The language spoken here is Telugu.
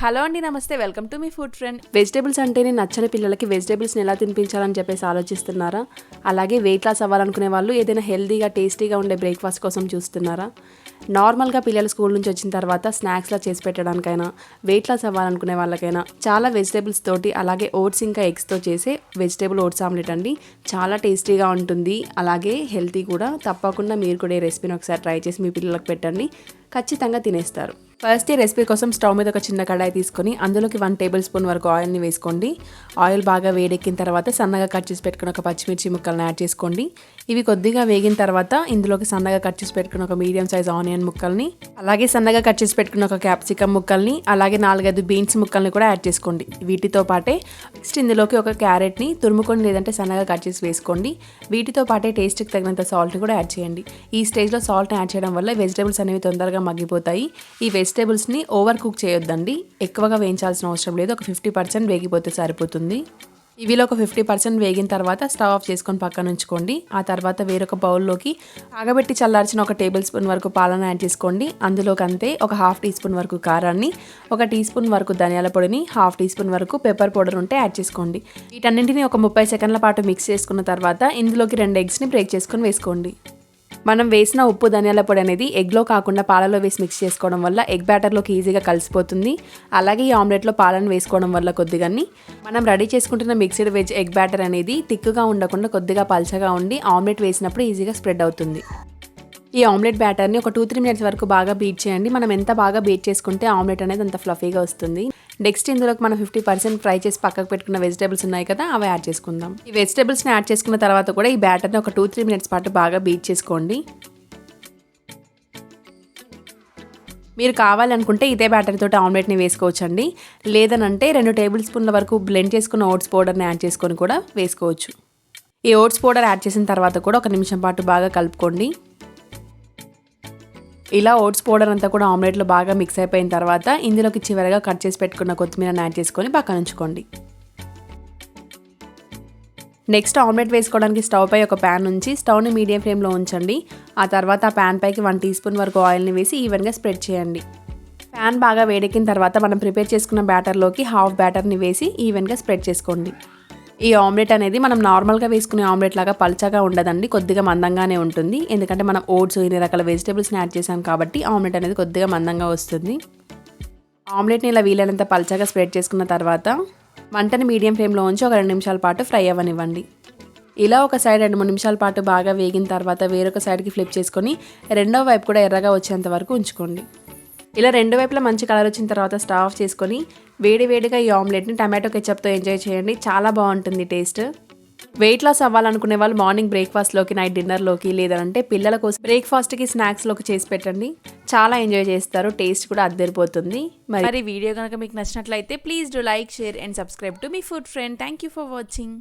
హలో అండి, నమస్తే. Welcome to me food friend. Vegetables అంటేనే నచ్చని పిల్లలకి వెజిటేబుల్స్ని ఎలా తినిపించాలని చెప్పేసి ఆలోచిస్తున్నారా? అలాగే వెయిట్ లాస్ అవ్వాలనుకునే వాళ్ళు ఏదైనా హెల్తీగా టేస్టీగా ఉండే బ్రేక్ఫాస్ట్ కోసం చూస్తున్నారా? నార్మల్గా పిల్లలు స్కూల్ నుంచి వచ్చిన తర్వాత స్నాక్స్లా చేసి పెట్టడానికైనా, వెయిట్ లాస్ అవ్వాలనుకునే వాళ్ళకైనా చాలా వెజిటేబుల్స్ తోటి అలాగే ఓట్స్ ఇంకా ఎగ్స్తో చేసే వెజిటేబుల్ ఓట్స్ ఆమ్లెట్ అండి. చాలా టేస్టీగా ఉంటుంది, అలాగే హెల్తీ కూడా. తప్పకుండా మీరు కూడా ఈ రెసిపీని ఒకసారి ట్రై చేసి మీ పిల్లలకు పెట్టండి, ఖచ్చితంగా తినేస్తారు. ఫస్ట్ ఈ రెసిపీ కోసం స్టవ్ మీద ఒక చిన్న కడాయి తీసుకొని అందులోకి 1 టేబుల్ స్పూన్ వరకు ఆయిల్ని వేసుకోండి. ఆయిల్ బాగా వేడెక్కిన తర్వాత సన్నగా కట్ చేసి పెట్టుకుని ఒక పచ్చిమిర్చి ముక్కలను యాడ్ చేసుకోండి. ఇవి కొద్దిగా వేగిన తర్వాత ఇందులోకి సన్నగా కట్ చేసి పెట్టుకున్న ఒక మీడియం సైజ్ ఆనియన్ ముక్కల్ని, అలాగే సన్నగా కట్ చేసి పెట్టుకున్న ఒక క్యాప్సికమ్ ముక్కల్ని, అలాగే 4-5 బీన్స్ ముక్కల్ని కూడా యాడ్ చేసుకోండి. వీటితో పాటే నెక్స్ట్ ఇందులోకి ఒక క్యారెట్ని తురుముకొని లేదంటే సన్నగా కట్ చేసి వేసుకోండి. వీటితో పాటే టేస్ట్కి తగినంత సాల్ట్ కూడా యాడ్ చేయండి. ఈ స్టేజ్లో సాల్ట్ యాడ్ చేయడం వల్ల వెజిటేబుల్స్ అనేవి తొందరగా మగ్గిపోతాయి. ఈ వెజిటేబుల్స్ని ఓవర్ కుక్ చేయొద్దండి, ఎక్కువగా వేయించాల్సిన అవసరం లేదు. ఒక 50% వేగిపోతే సరిపోతుంది. ఇవిలో ఒక 50% వేగిన తర్వాత స్టవ్ ఆఫ్ చేసుకొని పక్కన ఉంచుకోండి. ఆ తర్వాత వేరొక బౌల్లోకి కాగబెట్టి చల్లార్చిన ఒక టేబుల్ స్పూన్ వరకు పాలను యాడ్ చేసుకోండి. అందులోకి అంతే ఒక 1/2 టీ స్పూన్ వరకు కారాన్ని, 1 టీ స్పూన్ వరకు ధనియాల పొడిని, 1/2 టీ స్పూన్ వరకు పెప్పర్ పౌడర్ ఉంటే యాడ్ చేసుకోండి. వీటన్నింటినీ ఒక 30 సెకండ్ల పాటు మిక్స్ చేసుకున్న తర్వాత ఇందులోకి 2 ఎగ్స్ని బ్రేక్ చేసుకొని వేసుకోండి. మనం వేసిన ఉప్పు ధనియాల పొడి అనేది ఎగ్లో కాకుండా పాలలో వేసి మిక్స్ చేసుకోవడం వల్ల ఎగ్ బ్యాటర్లోకి ఈజీగా కలిసిపోతుంది. అలాగే ఈ ఆమ్లెట్లో పాలను వేసుకోవడం వల్ల కొద్దిగాని మనం రెడీ చేసుకుంటున్న మిక్స్డ్ వెజ్ ఎగ్ బ్యాటర్ అనేది థిక్గా ఉండకుండా కొద్దిగా పల్చగా ఉండి ఆమ్లెట్ వేసినప్పుడు ఈజీగా స్ప్రెడ్ అవుతుంది. ఈ ఆమ్లెట్ బ్యాటర్ని ఒక 2-3 మినిట్స్ వరకు బాగా బీట్ చేయండి. మనం ఎంత బాగా బీట్ చేసుకుంటే ఆమ్లెట్ అనేది అంత ఫ్లఫీగా వస్తుంది. నెక్స్ట్ ఇందులోకి మనం 50% ఫ్రై చేసి పక్కకు పెట్టుకున్న వెజిటేబుల్స్ ఉన్నాయి కదా, అవి యాడ్ చేసుకుందాం. ఈ వెజిటేబుల్స్ని యాడ్ చేసుకున్న తర్వాత కూడా ఈ బ్యాటర్ని ఒక 2-3 మినిట్స్ పాటు బాగా బీట్ చేసుకోండి. మీరు కావాలనుకుంటే ఇదే బ్యాటర్ తోటి ఆమ్లెట్ని వేసుకోవచ్చండి. లేదనంటే 2 టేబుల్ స్పూన్ల వరకు బ్లెండ్ చేసుకున్న ఓట్స్ పౌడర్ని యాడ్ చేసుకొని కూడా వేసుకోవచ్చు. ఈ ఓట్స్ పౌడర్ యాడ్ చేసిన తర్వాత కూడా 1 నిమిషం పాటు బాగా కలుపుకోండి. ఇలా ఓట్స్ పౌడర్ అంతా కూడా ఆమ్లెట్లో బాగా మిక్స్ అయిపోయిన తర్వాత ఇందులోకి చివరిగా కట్ చేసి పెట్టుకున్న కొత్తిమీరని యాడ్ చేసుకొని పక్కన ఉంచుకోండి. నెక్స్ట్ ఆమ్లెట్ వేసుకోవడానికి స్టవ్ పై ఒక ప్యాన్ ఉంచి స్టవ్ని మీడియం ఫ్లేమ్లో ఉంచండి. ఆ తర్వాత ఆ ప్యాన్ పైకి 1 టీ స్పూన్ వరకు ఆయిల్ని వేసి ఈవెన్గా స్ప్రెడ్ చేయండి. ప్యాన్ బాగా వేడెక్కిన తర్వాత మనం ప్రిపేర్ చేసుకున్న బ్యాటర్లోకి హాఫ్ బ్యాటర్ని వేసి ఈవెన్గా స్ప్రెడ్ చేసుకోండి. ఈ ఆమ్లెట్ అనేది మనం నార్మల్గా వేసుకునే ఆమ్లెట్ లాగా పల్చగా ఉండదండి, కొద్దిగా మందంగానే ఉంటుంది. ఎందుకంటే మనం ఓట్స్ ఇన్ని రకాల వెజిటేబుల్స్ని యాడ్ చేసాం కాబట్టి ఆమ్లెట్ అనేది కొద్దిగా మందంగా వస్తుంది. ఆమ్లెట్ని ఇలా వీలైనంత పల్చగా స్ప్రెడ్ చేసుకున్న తర్వాత మంటని మీడియం ఫ్లేమ్లో ఉంచి ఒక 2 నిమిషాల పాటు ఫ్రై అవ్వనివ్వండి. ఇలా ఒక సైడ్ 2-3 నిమిషాల పాటు బాగా వేగిన తర్వాత వేరొక సైడ్కి ఫ్లిప్ చేసుకొని రెండో వైపు కూడా ఎర్రగా వచ్చేంత వరకు ఉంచుకోండి. ఇలా 2 వైపులా మంచి కలర్ వచ్చిన తర్వాత స్టవ్ ఆఫ్ చేసుకొని వేడివేడిగా ఈ ఆమ్లెట్ని టమాటో కెచప్తో ఎంజాయ్ చేయండి. చాలా బాగుంటుంది టేస్ట్. వెయిట్ లాస్ అవ్వాలనుకునే వాళ్ళు మార్నింగ్ బ్రేక్ఫాస్ట్లోకి, నైట్ డిన్నర్లోకి, లేదంటే పిల్లల కోసం బ్రేక్ఫాస్ట్కి, స్నాక్స్లోకి చేసి పెట్టండి. చాలా ఎంజాయ్ చేస్తారు, టేస్ట్ కూడా అద్దరిపోతుంది. మరి వీడియో కనుక మీకు నచ్చినట్లయితే please do like, share and subscribe to me food friend. Thank you for watching.